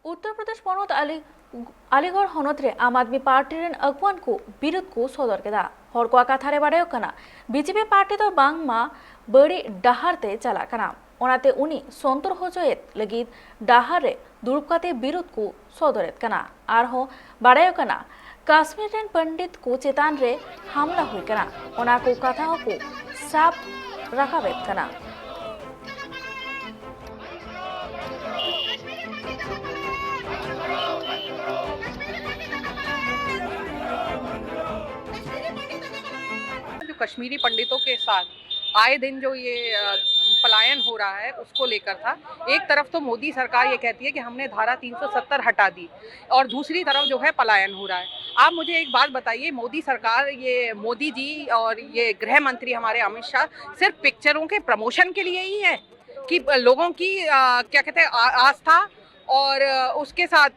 उत्तर प्रदेश पनत आलिगढ़ हनत रे आम आदमी पार्टी रेन अगुवान को बिरुद को सदर केदा हर को कथारे बाड़ायो कना बीजेपी पार्टी तो बांगमा बड़ी डाहार ते चला कना ओनाते उनी संतर होजोएत लगिद डाहार रे दुरुब काते बिरुद को सदरेत कना आरहो बाड़ायो कना काश्मीर रेन पंडित को चेतान रे हमला हुई कना ओना को कथा को साफ रखावेत कना। जो कश्मीरी पंडितों के साथ आए दिन जो ये पलायन हो रहा है उसको लेकर था। एक तरफ तो मोदी सरकार ये कहती है कि हमने धारा 370 हटा दी और दूसरी तरफ जो है पलायन हो रहा है। आप मुझे एक बात बताइए, मोदी सरकार, ये मोदी जी और ये गृह मंत्री हमारे अमित शाह सिर्फ पिक्चरों के प्रमोशन के लिए ही है कि लोगों की क्या कहते हैं आस्था और उसके साथ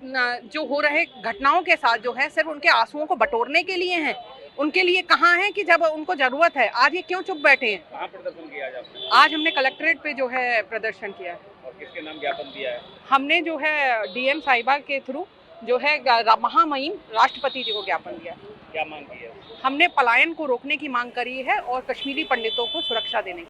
जो हो रहे घटनाओं के साथ जो है सिर्फ उनके आंसुओं को बटोरने के लिए हैं? उनके लिए कहाँ है कि जब उनको जरूरत है? आज ये क्यों चुप बैठे हैं? कहाँ प्रदर्शन किया आपने? आज हमने कलेक्ट्रेट पे जो है प्रदर्शन किया है। और किसके नाम ज्ञापन दिया है? हमने जो है डीएम साहिबा के थ्रू जो है महामहिम राष्ट्रपति जी को ज्ञापन दिया है। क्या मांग की है? हमने पलायन को रोकने की मांग करी है और कश्मीरी पंडितों को सुरक्षा देने की।